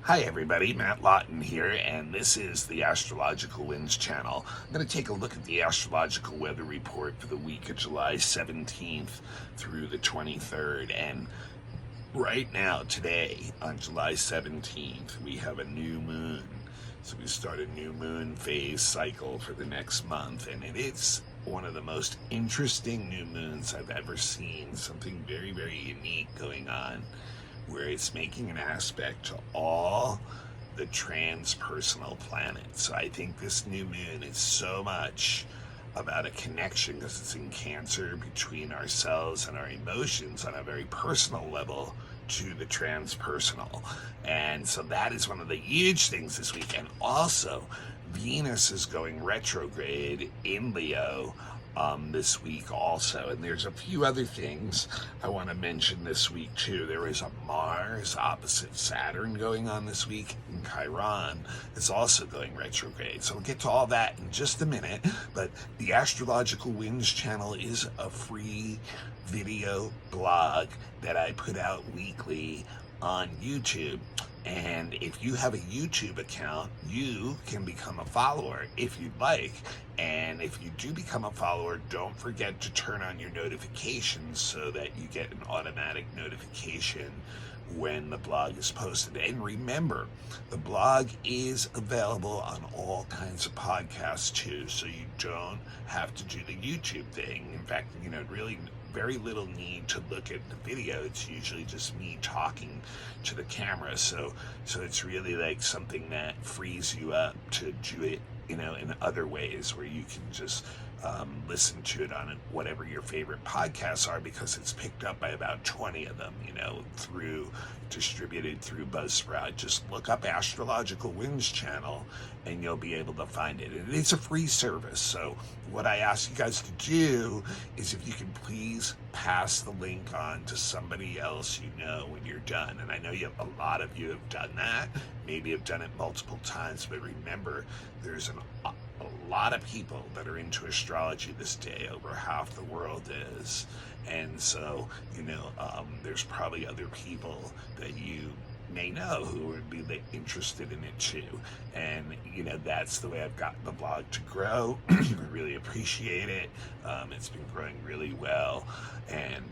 Hi everybody, Matt Lawton here, and this is the Astrological Winds channel. I'm going to take a look at the astrological weather report for the week of July 17th through the 23rd. And right now, today, on July 17th, we have a new moon. So we start a new moon phase cycle for the next month, and it is one of the most interesting new moons I've ever seen. Something very, very unique going on, where it's making an aspect to all the transpersonal planets. So I think this new moon is so much about a connection, because it's in Cancer, between ourselves and our emotions on a very personal level to the transpersonal. And so that is one of the huge things this week. And also, Venus is going retrograde in Leo this week also. And there's a few other things I want to mention this week too. There is a Mars opposite Saturn going on this week, and Chiron is also going retrograde. So we'll get to all that in just a minute. But the Astrological Winds channel is a free video blog that I put out weekly on YouTube. And if you have a YouTube account, you can become a follower if you'd like. And if you do become a follower, don't forget to turn on your notifications so that you get an automatic notification when the blog is posted. And remember, the blog is available on all kinds of podcasts too, so you don't have to do the YouTube thing. In fact, really very little need to look at the video. It's usually just me talking to the camera. So it's really like something that frees you up to do it, in other ways, where you can just listen to it on whatever your favorite podcasts are, because it's picked up by about 20 of them, distributed through Buzzsprout. Just look up Astrological Winds channel and you'll be able to find it. And it's a free service. So what I ask you guys to do is, if you can please pass the link on to somebody else when you're done. And I know a lot of you have done that, maybe have done it multiple times, but remember, there's a lot of people that are into astrology this day. Over half the world is. And so, there's probably other people that you may know who would be interested in it too. And that's the way I've gotten the blog to grow. I really appreciate it. It's been growing really well, and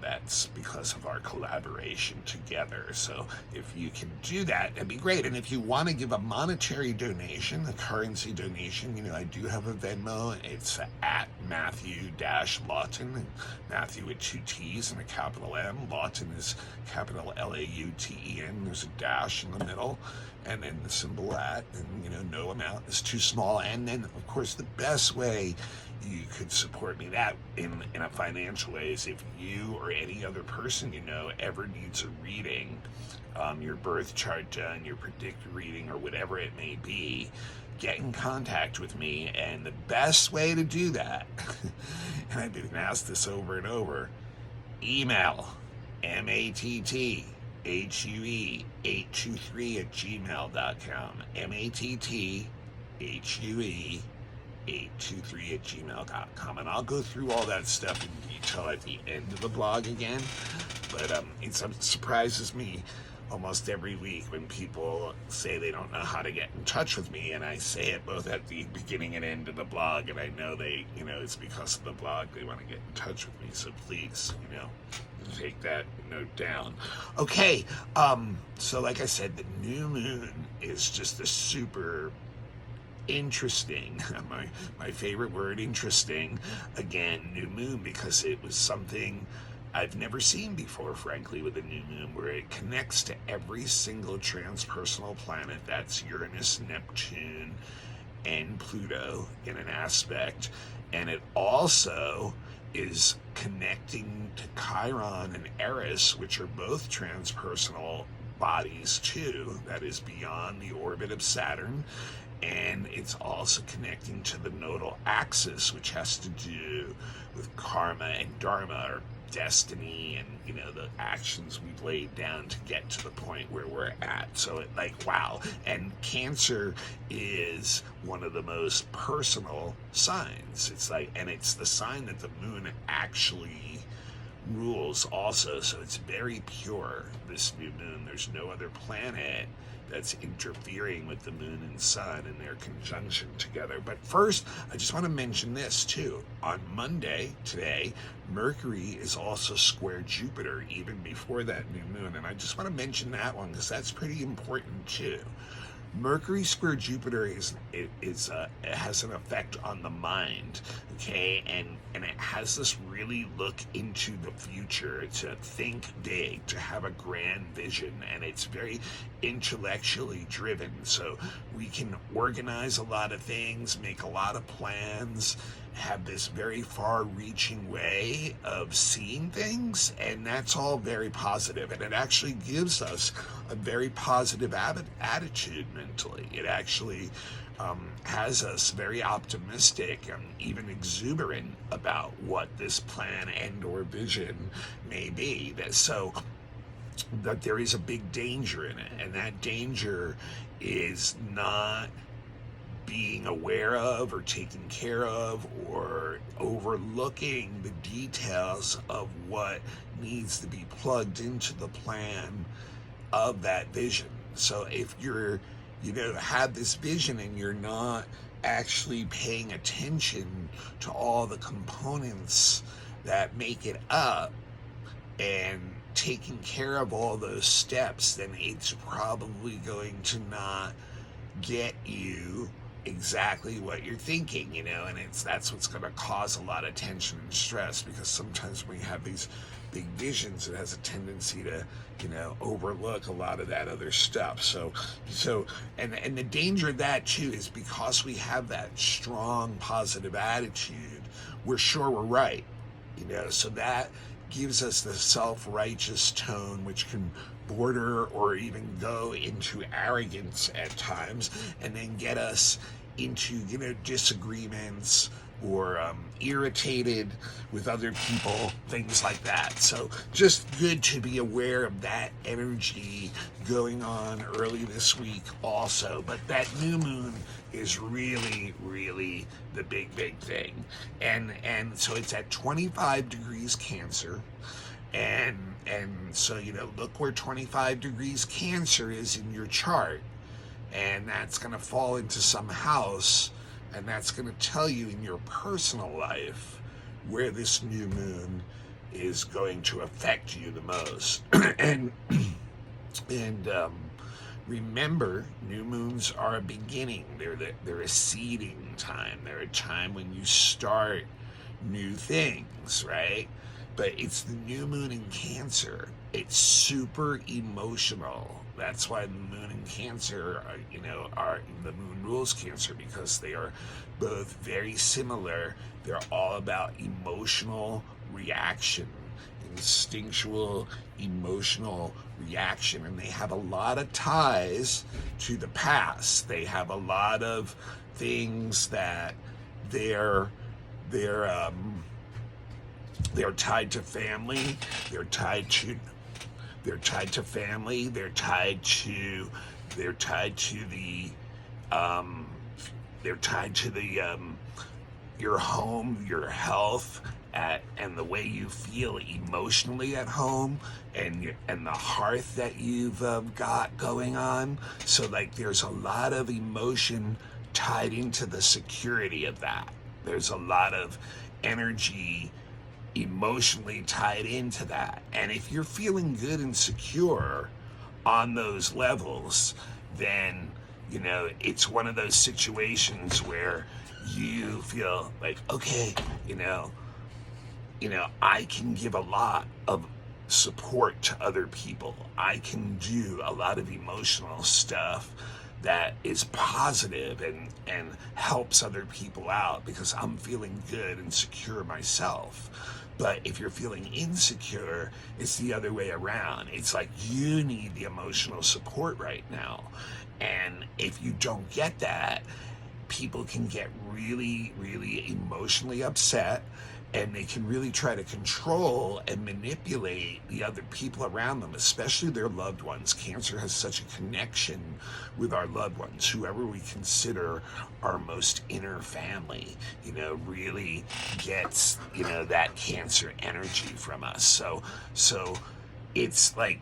that's because of our collaboration together. So if you can do that, that'd be great. And if you want to give a monetary donation, a currency donation, I do have a Venmo. It's at Matthew-Lawton, Matthew with 2 T's and a capital M. Lawton is capital Lauten. There's a dash in the middle, and then the symbol at, and no amount is too small. And then, of course, the best way you could support me that in a financial way is if you or any other person ever needs a reading, your birth chart done, your predicted reading, or whatever it may be, get in contact with me. And the best way to do that, and I've been asked this over and over, email mattHue823@gmail.com, mattHue823@gmail.com, and I'll go through all that stuff in detail at the end of the blog again. But it surprises me almost every week when people say they don't know how to get in touch with me, and I say it both at the beginning and end of the blog, and I know they, it's because of the blog they want to get in touch with me. So please, take that note down. Okay, so like I said, the new moon is just a super interesting, my favorite word, interesting, again, new moon, because it was something I've never seen before, frankly, with a new moon, where it connects to every single transpersonal planet. That's Uranus, Neptune, and Pluto in an aspect. And it also is connecting to Chiron and Eris, which are both transpersonal bodies too, that is beyond the orbit of Saturn. And it's also connecting to the nodal axis, which has to do with karma and dharma, or destiny, and the actions we've laid down to get to the point where we're at. So wow. And Cancer is one of the most personal signs. It's the sign that the moon actually rules also, so it's very pure, this new moon. There's no other planet that's interfering with the moon and sun in their conjunction together. But first, I just want to mention this too. On Monday, today, Mercury is also square Jupiter even before that new moon. And I just want to mention that one because that's pretty important too. Mercury square Jupiter it has an effect on the mind, okay, and it has this really look into the future, to think big, to have a grand vision, and it's very intellectually driven. So we can organize a lot of things, make a lot of plans, have this very far-reaching way of seeing things, and that's all very positive, and it actually gives us a very positive attitude mentally. It actually has us very optimistic and even exuberant about what this plan and or vision may be. That there is a big danger in it, and that danger is not being aware of or taking care of or overlooking the details of what needs to be plugged into the plan of that vision. So if you're, have this vision and you're not actually paying attention to all the components that make it up and taking care of all those steps, then it's probably going to not get you exactly what you're thinking, and that's what's going to cause a lot of tension and stress, because sometimes when you have these big visions, it has a tendency to overlook a lot of that other stuff. So and the danger of that too is because we have that strong positive attitude, we're sure we're right, so that gives us the self-righteous tone, which can border or even go into arrogance at times, and then get us into disagreements or irritated with other people, things like that. So just good to be aware of that energy going on early this week also. But that new moon is really, really the big thing. And so it's at 25 degrees Cancer. And so, look where 25 degrees Cancer is in your chart. And that's going to fall into some house, and that's going to tell you in your personal life where this new moon is going to affect you the most. and remember, new moons are a beginning. They're a seeding time. They're a time when you start new things, right? But it's the new moon in Cancer. It's super emotional. That's why the moon in Cancer, are the moon rules Cancer, because they are both very similar. They're all about emotional reaction, instinctual emotional reaction, and they have a lot of ties to the past. They have a lot of things that they're tied to family. They're tied to family. They're tied to your home, your health, and the way you feel emotionally at home, and the hearth that you've got going on. So there's a lot of emotion tied into the security of that. There's a lot of energy emotionally tied into that. And if you're feeling good and secure on those levels, then it's one of those situations where you feel like, okay, I can give a lot of support to other people. I can do a lot of emotional stuff that is positive and helps other people out because I'm feeling good and secure myself. But if you're feeling insecure, it's the other way around. It's like you need the emotional support right now. And if you don't get that, people can get really, really emotionally upset, and they can really try to control and manipulate the other people around them, especially their loved ones. Cancer has such a connection with our loved ones, whoever we consider our most inner family, really gets, that Cancer energy from us. So it's like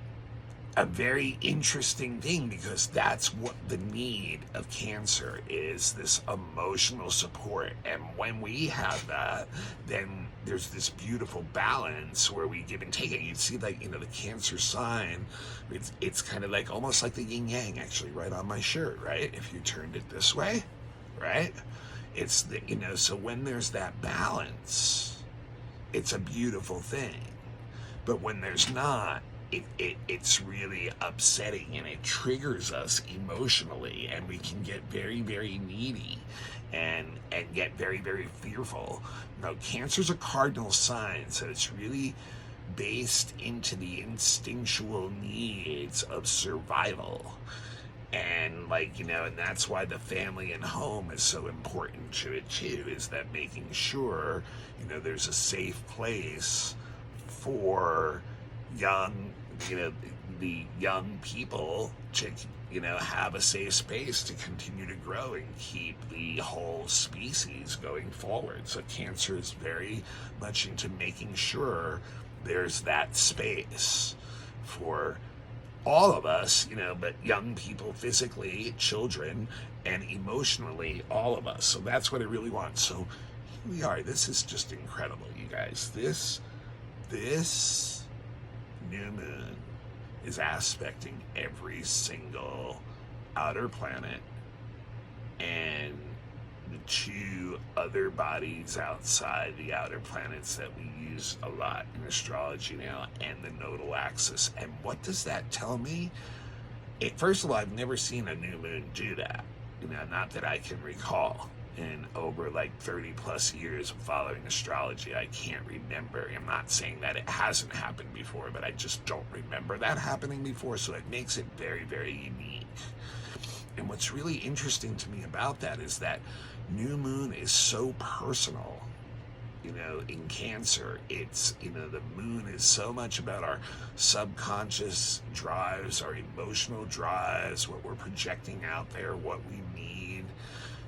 a very interesting thing, because that's what the need of Cancer is, this emotional support. And when we have that, then there's this beautiful balance where we give and take it. You see, like, the Cancer sign, it's kind of like almost like the yin yang, actually, right on my shirt, right? If you turned it this way, right? It's the, so when there's that balance, it's a beautiful thing. But when there's not, it's really upsetting, and it triggers us emotionally, and we can get very, very needy and get very, very fearful. Cancer's a cardinal sign, so it's really based into the instinctual needs of survival. And and that's why the family and home is so important to it too, is that making sure, there's a safe place for the young people to, have a safe space to continue to grow and keep the whole species going forward. So Cancer is very much into making sure there's that space for all of us, but young people physically, children, and emotionally, all of us. So that's what I really want. So here we are. This is just incredible, you guys. This new moon is aspecting every single outer planet and the two other bodies outside the outer planets that we use a lot in astrology now, and the nodal axis. And what does that tell me? First of all, I've never seen a new moon do that, not that I can recall. And over 30 plus years of following astrology, I can't remember. I'm not saying that it hasn't happened before, but I just don't remember that happening before. So it makes it very, very unique. And what's really interesting to me about that is that new moon is so personal. In Cancer, it's, the moon is so much about our subconscious drives, our emotional drives, what we're projecting out there, what we need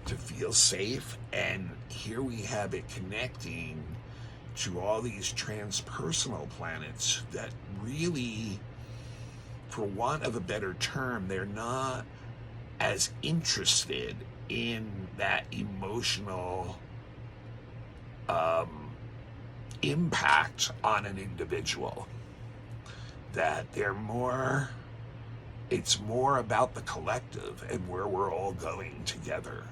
to feel safe. And here we have it connecting to all these transpersonal planets that really, for want of a better term, they're not as interested in that emotional impact on an individual. That it's more about the collective and where we're all going together.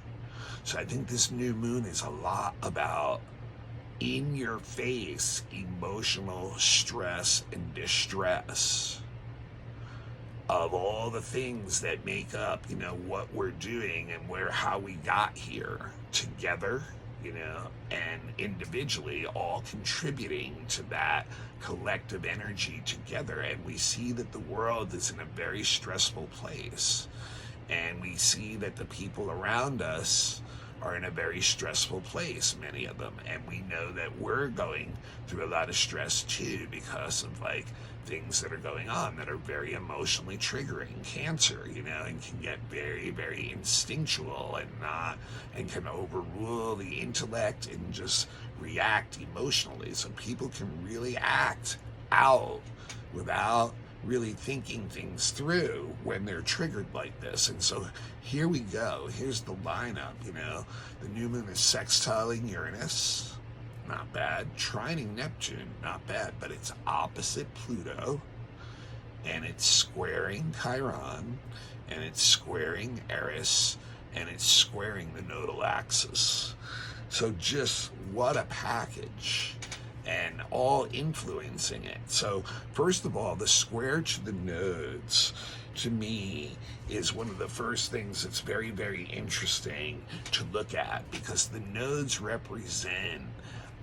So I think this new moon is a lot about in-your-face emotional stress and distress of all the things that make up, what we're doing and how we got here together, and individually, all contributing to that collective energy together. And we see that the world is in a very stressful place. And we see that the people around us are in a very stressful place, many of them. And we know that we're going through a lot of stress too, because of things that are going on that are very emotionally triggering. Cancer, and can get very, very instinctual and can overrule the intellect and just react emotionally. So people can really act out without really thinking things through when they're triggered like this. And so here we go. Here's the lineup, The new moon is sextiling Uranus. Not bad. Trining Neptune. Not bad. But it's opposite Pluto. And it's squaring Chiron. And it's squaring Eris. And it's squaring the nodal axis. So just what a package. And all influencing it. So first of all, the square to the nodes, to me, is one of the first things that's very, very interesting to look at, because the nodes represent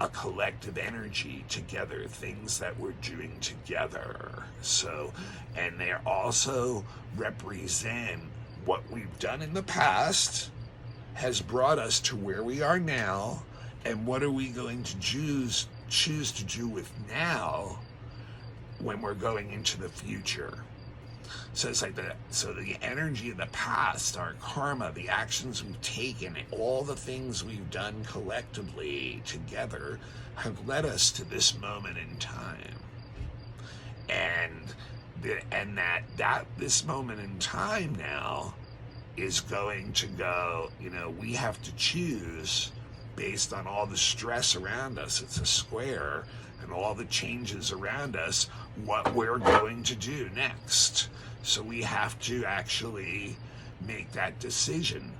a collective energy together, things that we're doing together. So, and they also represent what we've done in the past has brought us to where we are now, And what are we going to choose to do with now when we're going into the future? So it's like the energy of the past, our karma, the actions we've taken, all the things we've done collectively together have led us to this moment in time. And that this moment in time now is going to go, we have to choose based on all the stress around us. It's a square, and all the changes around us, what we're going to do next. So we have to actually make that decision.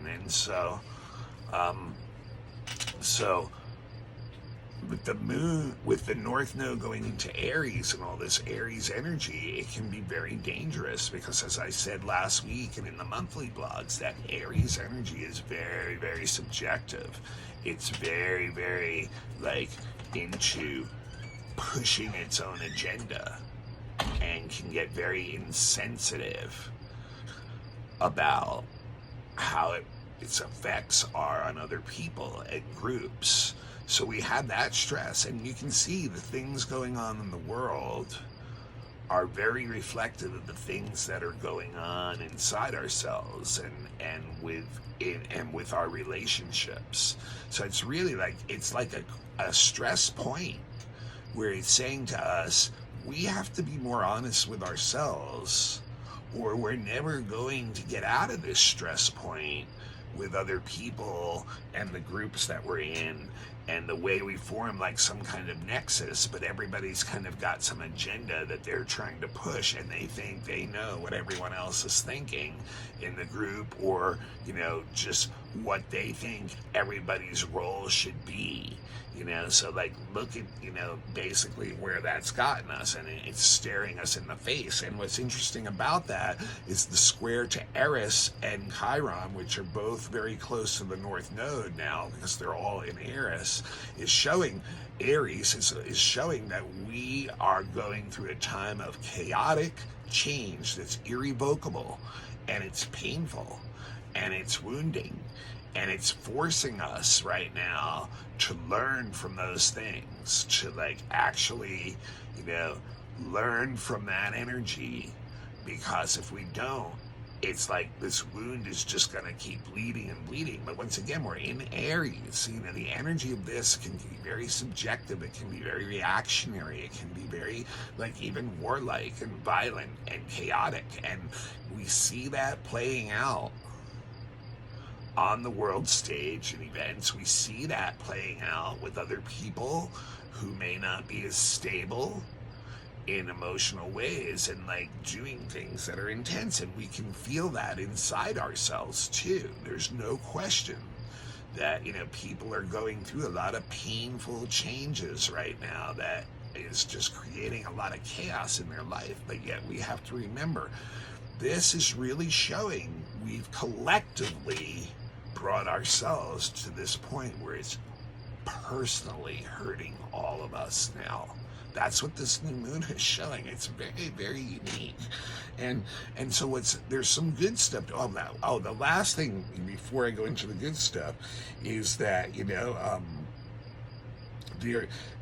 And so with the moon, with the North Node going into Aries and all this Aries energy, it can be very dangerous because, as I said last week and in the monthly blogs, that Aries energy is very, very subjective. It's very, very into pushing its own agenda and can get very insensitive about how its effects are on other people and groups. So we have that stress, and you can see the things going on in the world are very reflective of the things that are going on inside ourselves and with our relationships. So it's really it's like a stress point where it's saying to us, we have to be more honest with ourselves, or we're never going to get out of this stress point with other people and the groups that we're in, and the way we form some kind of nexus, but everybody's kind of got some agenda that they're trying to push, and they think they know what everyone else is thinking in the group, or just what they think everybody's role should be. So look at basically where that's gotten us, and it's staring us in the face. And what's interesting about that is the square to Eris and Chiron, which are both very close to the North Node now because they're all in Eris, is showing Aries is showing that we are going through a time of chaotic change that's irrevocable, and it's painful, and it's wounding, and it's forcing us right now to learn from those things, to actually, learn from that energy, because if we don't, it's like this wound is just going to keep bleeding and bleeding. But once again, we're in Aries. The energy of this can be very subjective. It can be very reactionary. It can be very, even warlike and violent and chaotic. And we see that playing out on the world stage and events. We see that playing out with other people who may not be as stable in emotional ways and doing things that are intense, and we can feel that inside ourselves too. There's no question that people are going through a lot of painful changes right now that is just creating a lot of chaos in their life. But yet we have to remember, this is really showing we've collectively brought ourselves to this point where it's personally hurting all of us now. That's what this new moon is showing. It's very, very unique. And so there's some good stuff. The last thing before I go into the good stuff is that,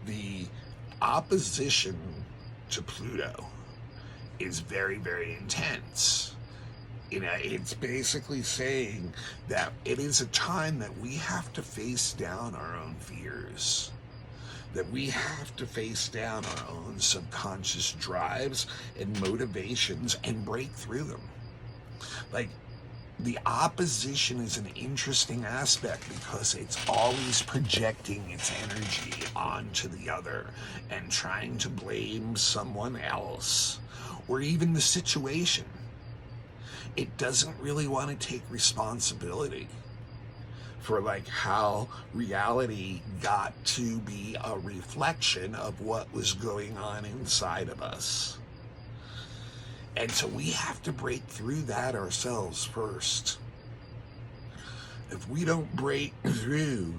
the opposition to Pluto is very, very intense. It's basically saying that it is a time that we have to face down our own fears, that we have to face down our own subconscious drives and motivations and break through them. The opposition is an interesting aspect because it's always projecting its energy onto the other and trying to blame someone else or even the situation. It doesn't really want to take responsibility for how reality got to be a reflection of what was going on inside of us. And so we have to break through that ourselves first. If we don't break through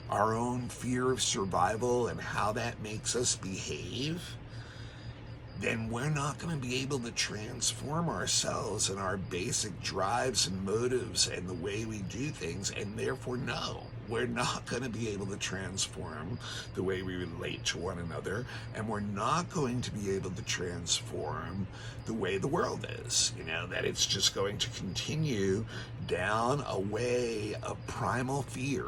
our own fear of survival and how that makes us behave, then we're not going to be able to transform ourselves and our basic drives and motives and the way we do things, and therefore, no, we're not going to be able to transform the way we relate to one another, and we're not going to be able to transform the way the world is. That it's just going to continue down a way of primal fear,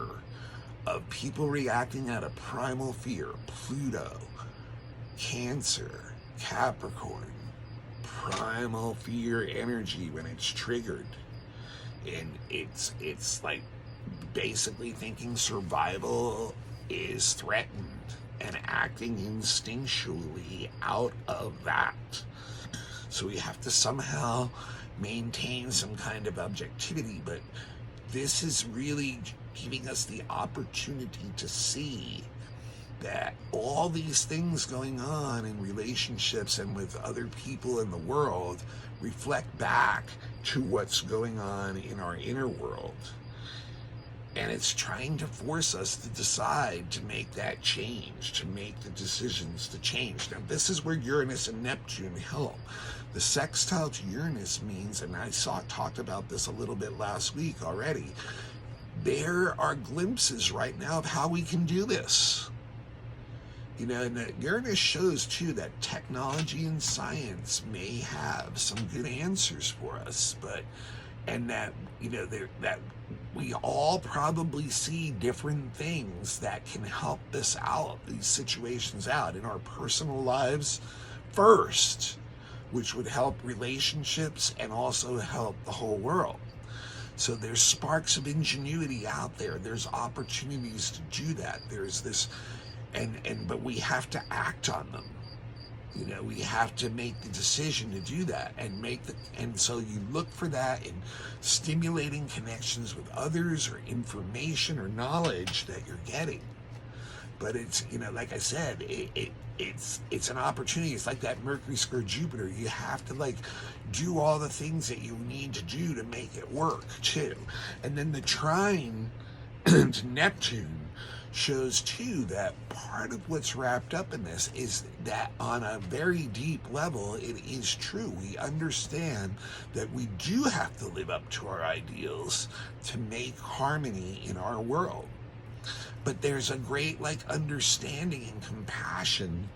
of people reacting out of primal fear. Pluto, Cancer, Capricorn, primal fear energy when it's triggered, and it's like basically thinking survival is threatened and acting instinctually out of that. So we have to somehow maintain some kind of objectivity, but this is really giving us the opportunity to see that all these things going on in relationships and with other people in the world reflect back to what's going on in our inner world. And it's trying to force us to decide to make that change, to make the decisions to change. Now, this is where Uranus and Neptune help. The sextile to Uranus means, and I talked about this a little bit last week already, there are glimpses right now of how we can do this. And Uranus shows too that technology and science may have some good answers for us, and that that we all probably see different things that can help this out, these situations out in our personal lives first, which would help relationships and also help the whole world. So there's sparks of ingenuity out there. There's opportunities to do that. There's this. But we have to act on them. We have to make the decision to do that and so you look for that in stimulating connections with others or information or knowledge that you're getting. But it's, like I said, it's an opportunity. It's like that Mercury square Jupiter. You have to do all the things that you need to do to make it work too. And then the trine to Neptune shows too that part of what's wrapped up in this is that on a very deep level, it is true. We understand that we do have to live up to our ideals to make harmony in our world. But there's a great understanding and compassion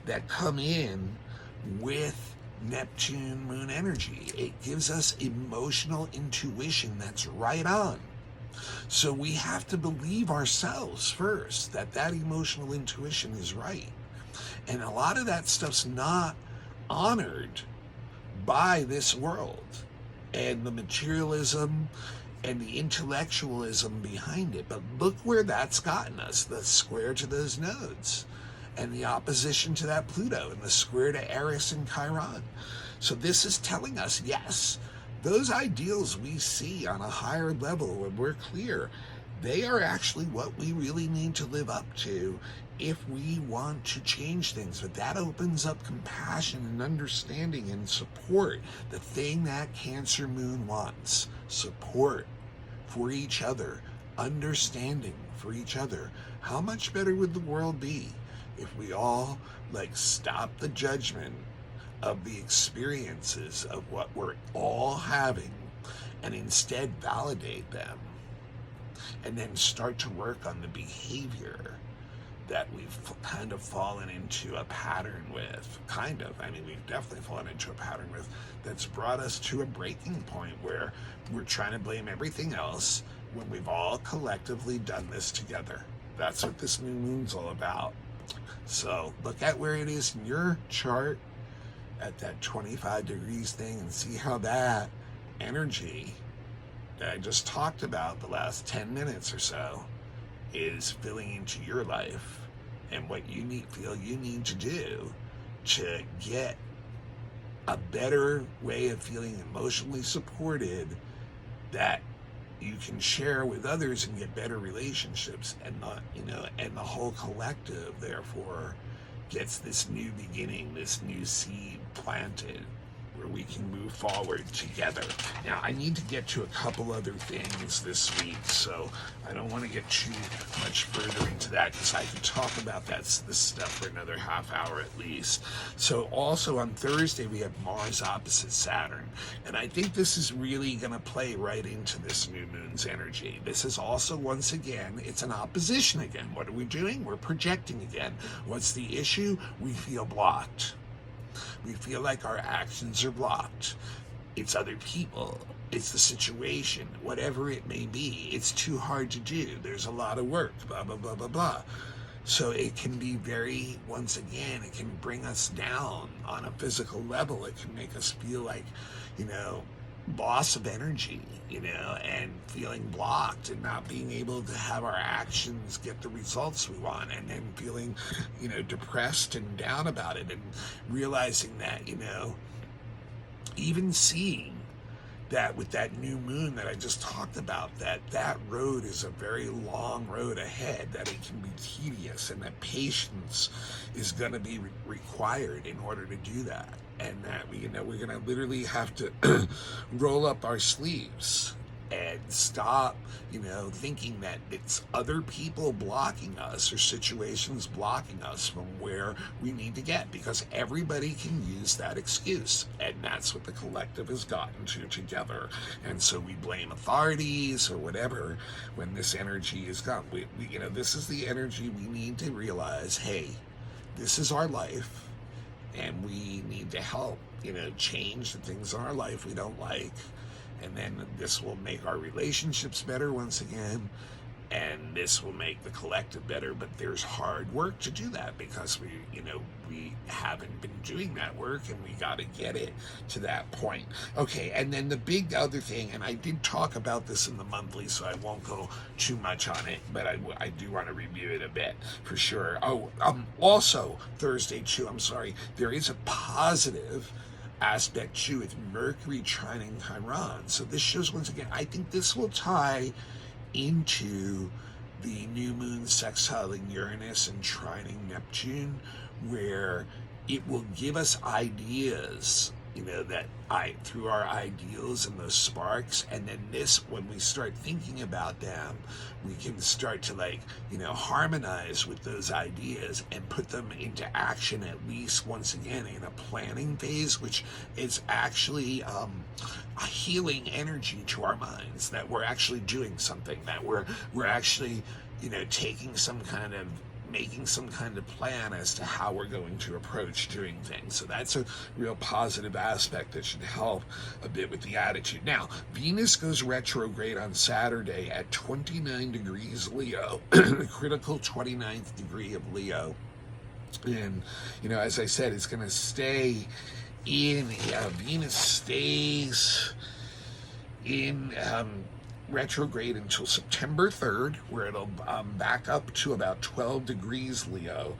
that come in with Neptune moon energy. It gives us emotional intuition that's right on. So we have to believe ourselves first that emotional intuition is right. And a lot of that stuff's not honored by this world and the materialism and the intellectualism behind it. But look where that's gotten us, the square to those nodes and the opposition to that Pluto and the square to Eris and Chiron. So this is telling us, yes, those ideals we see on a higher level when we're clear, they are actually what we really need to live up to if we want to change things. But that opens up compassion and understanding and support, the thing that Cancer moon wants. Support for each other, understanding for each other. How much better would the world be if we all stop the judgment of the experiences of what we're all having and instead validate them and then start to work on the behavior that we've kind of fallen into a pattern with. We've definitely fallen into a pattern with that's brought us to a breaking point where we're trying to blame everything else when we've all collectively done this together. That's what this new moon's all about. So look at where it is in your chart at that 25 degrees thing and see how that energy that I just talked about the last 10 minutes or so is filling into your life and what you feel you need to do to get a better way of feeling emotionally supported that you can share with others and get better relationships, and the whole collective therefore gets this new beginning, this new seed planted where we can move forward together. Now, I need to get to a couple other things this week, so I don't want to get too much further into that because I could talk about this stuff for another half hour at least. So also on Thursday, we have Mars opposite Saturn, and I think this is really going to play right into this new moon's energy. This is also, once again, it's an opposition again. What are we doing? We're projecting again. What's the issue? We feel blocked. We feel like our actions are blocked. It's other people. It's the situation. Whatever it may be. It's too hard to do. There's a lot of work. Blah, blah, blah, blah, blah. So it can be very, once again, it can bring us down on a physical level. It can make us feel like, loss of energy, and feeling blocked and not being able to have our actions get the results we want, and then feeling, depressed and down about it, and realizing that, even seeing that with that new moon that I just talked about, that road is a very long road ahead, that it can be tedious, and that patience is going to be required in order to do that, and that we're going to literally have to roll up our sleeves and stop, thinking that it's other people blocking us or situations blocking us from where we need to get, because everybody can use that excuse, and that's what the collective has gotten to together. And so we blame authorities or whatever when this energy is gone. We this is the energy we need to realize, hey, this is our life, and we need to help, change the things in our life we don't like. And then this will make our relationships better once again, and this will make the collective better. But there's hard work to do that, because we haven't been doing that work, and we got to get it to that point. Okay, and then the big other thing, and I did talk about this in the monthly, so I won't go too much on it, but I do want to review it a bit for sure. Also Thursday too, there is a positive aspect too with Mercury trining Chiron. So this shows, once again, I think this will tie into the new moon sextiling Uranus and trining Neptune, where it will give us ideas, that through our ideals and those sparks, and then this, when we start thinking about them, we can start to harmonize with those ideas and put them into action, at least once again in a planning phase, which is actually a healing energy to our minds, that we're actually doing something, that we're actually taking making some kind of plan as to how we're going to approach doing things. So that's a real positive aspect that should help a bit with the attitude. Now, Venus goes retrograde on Saturday at 29 degrees Leo, critical 29th degree of Leo. And, as I said, it's going to stay in, Venus stays in retrograde until September 3rd, where it'll back up to about 12 degrees Leo,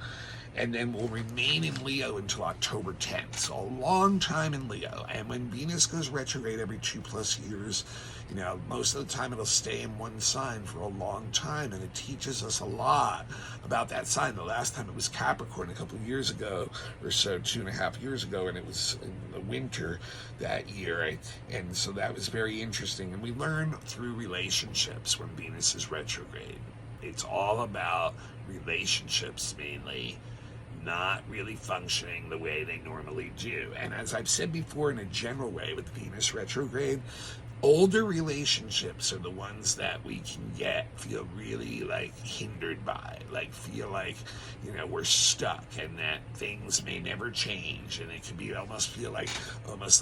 and then will remain in Leo until October 10th. So a long time in Leo. And when Venus goes retrograde every 2+ years, most of the time it'll stay in one sign for a long time, and it teaches us a lot about that sign. The last time it was Capricorn a couple of years ago or so, 2.5 years ago, and it was in the winter that year, right? And so that was very interesting. And we learn through relationships when Venus is retrograde. It's all about relationships mainly, not really functioning the way they normally do. And as I've said before, in a general way, with Venus retrograde, older relationships are the ones that we can feel really hindered by, feel like, we're stuck, and that things may never change, and it can be almost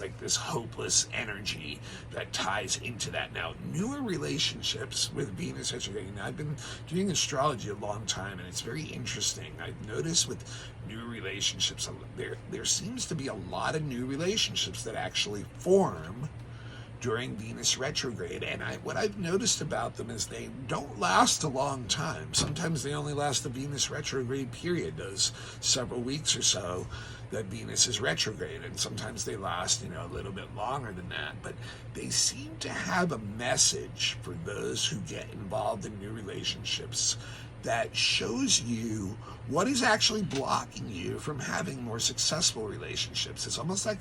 like this hopeless energy that ties into that. Now, newer relationships with Venus retrograde, I've been doing astrology a long time, and it's very interesting. I've noticed with new relationships, there seems to be a lot of new relationships that actually form during Venus retrograde, and what I've noticed about them is they don't last a long time. Sometimes they only last the Venus retrograde period, those several weeks or so that Venus is retrograde, and sometimes they last, a little bit longer than that. But they seem to have a message for those who get involved in new relationships that shows you what is actually blocking you from having more successful relationships. It's almost like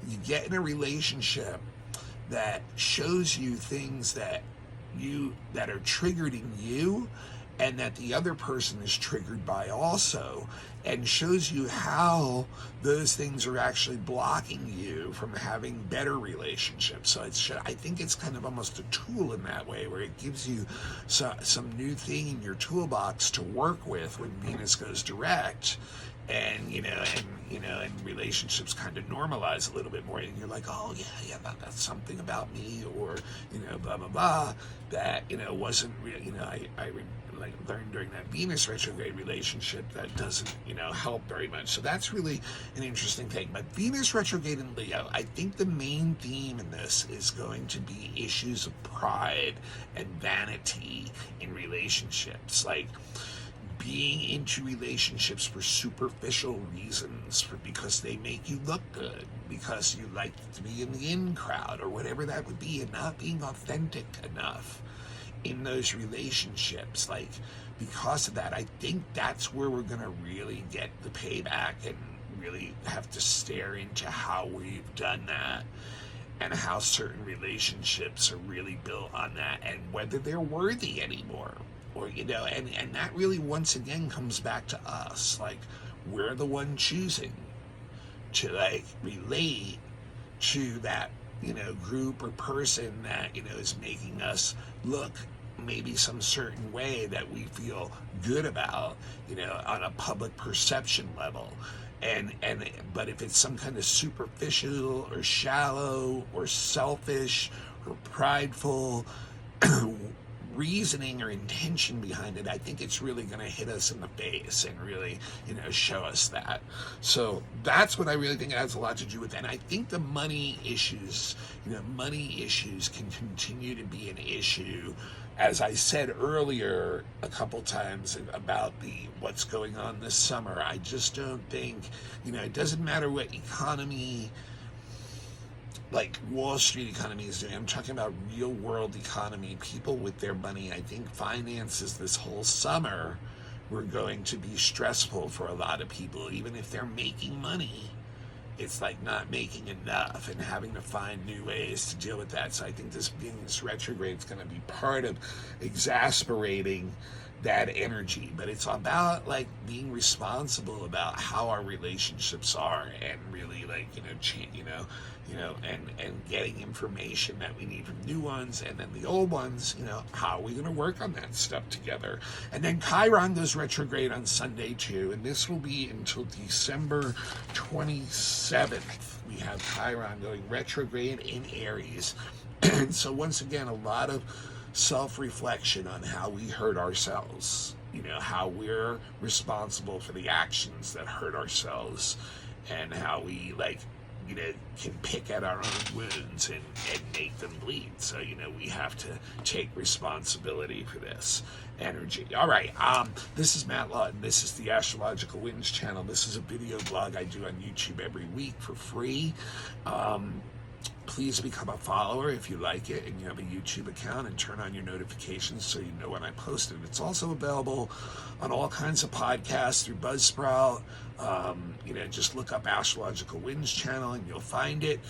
you get in a relationship that shows you things that are triggered in you, and that the other person is triggered by also, and shows you how those things are actually blocking you from having better relationships. So I think it's kind of almost a tool in that way, where it gives you some new thing in your toolbox to work with when Venus goes direct. And and relationships kind of normalize a little bit more, and you're like, oh yeah, that's something about me, or blah blah blah, that wasn't real. I learned during that Venus retrograde relationship that doesn't help very much. So that's really an interesting thing. But Venus retrograde in Leo, I think the main theme in this is going to be issues of pride and vanity in relationships, like being into relationships for superficial reasons, because they make you look good, because you like to be in the in crowd, or whatever that would be, and not being authentic enough in those relationships. Like, because of that, I think that's where we're going to really get the payback, and really have to stare into how we've done that, and how certain relationships are really built on that, and whether they're worthy anymore. Or and that really once again comes back to us. Like, we're the one choosing to relate to that group or person that is making us look maybe some certain way that we feel good about on a public perception level. But if it's some kind of superficial or shallow or selfish or prideful reasoning or intention behind it, I think it's really going to hit us in the face and really, show us that. So that's what I really think it has a lot to do with. And I think the money issues can continue to be an issue. As I said earlier a couple times about what's going on this summer, I just don't think, it doesn't matter what economy, like Wall Street economy is doing. I'm talking about real world economy, people with their money. I think finances this whole summer were going to be stressful for a lot of people. Even if they're making money, it's like not making enough and having to find new ways to deal with that. So I think this Venus retrograde is going to be part of exasperating that energy. But it's about being responsible about how our relationships are, and really and getting information that we need from new ones, and then the old ones, how are we going to work on that stuff together? And then Chiron goes retrograde on Sunday too, and this will be until December 27th. We have Chiron going retrograde in Aries. And so once again, a lot of self-reflection on how we hurt ourselves, how we're responsible for the actions that hurt ourselves, and how we can pick at our own wounds and make them bleed. So we have to take responsibility for this energy. All right, this is Matt Lawton. This is the Astrological Winds channel. This is a video blog I do on YouTube every week for free. Please become a follower if you like it and you have a YouTube account, and turn on your notifications so you know when I post it. It's also available on all kinds of podcasts through Buzzsprout. Just look up Astrological Winds channel and you'll find it.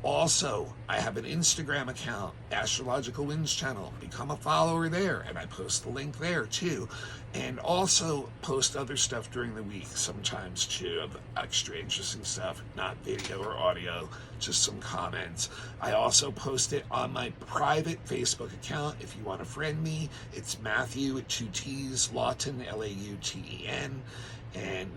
Also, I have an Instagram account, Astrological Winds channel. Become a follower there, and I post the link there too. And also post other stuff during the week sometimes too, of extra interesting stuff, not video or audio, just some comments. I also post it on my private Facebook account. If you want to friend me, it's Matthew with 2 T's, Lawton, Lauten. And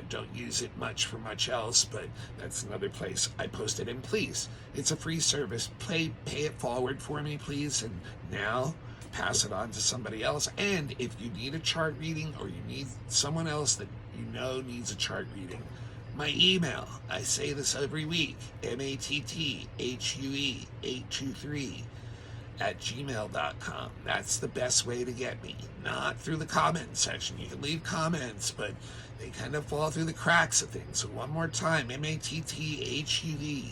don't use it much for much else, but that's another place I post it. And please, it's a free service. Pay it forward for me, please. And now pass it on to somebody else. And if you need a chart reading, or you need someone else that needs a chart reading, my email, I say this every week, MATTHUE823 gmail.com. That's the best way to get me. Not through the comment section. You can leave comments, but they kind of fall through the cracks of things. So one more time, matthud823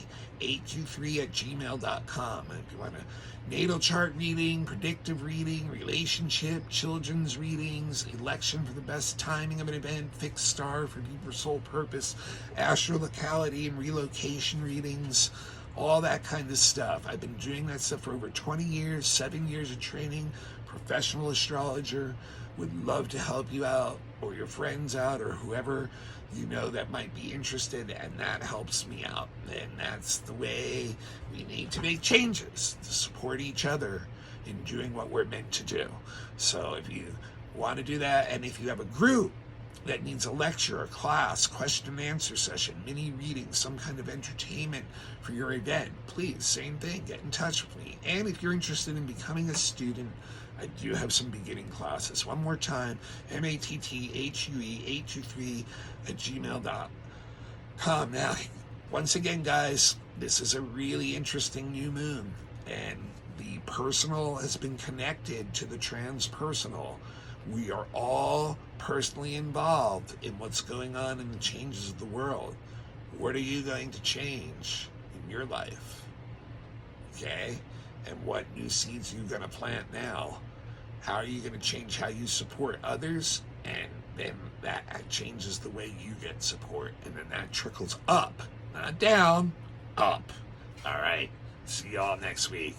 If you want a natal chart reading, predictive reading, relationship, children's readings, election for the best timing of an event, fixed star for deeper soul purpose, astrolocality and relocation readings, all that kind of stuff. I've been doing that stuff for over 20 years, 7 years of training, professional astrologer. Would love to help you out or your friends out or whoever you know that might be interested, and that helps me out. And that's the way we need to make changes, to support each other in doing what we're meant to do. So if you want to do that, and if you have a group that needs a lecture, a class, question and answer session, mini reading, some kind of entertainment for your event, please, same thing, get in touch with me. And if you're interested in becoming a student, I do have some beginning classes. One more time, matthud823 gmail.com. Now, once again, guys, this is a really interesting new moon, and the personal has been connected to the transpersonal. We are all personally involved in what's going on in the changes of the world. What are you going to change in your life? Okay? And what new seeds are you going to plant now? How are you going to change how you support others? And then that changes the way you get support. And then that trickles up, not down, up. All right? See y'all next week.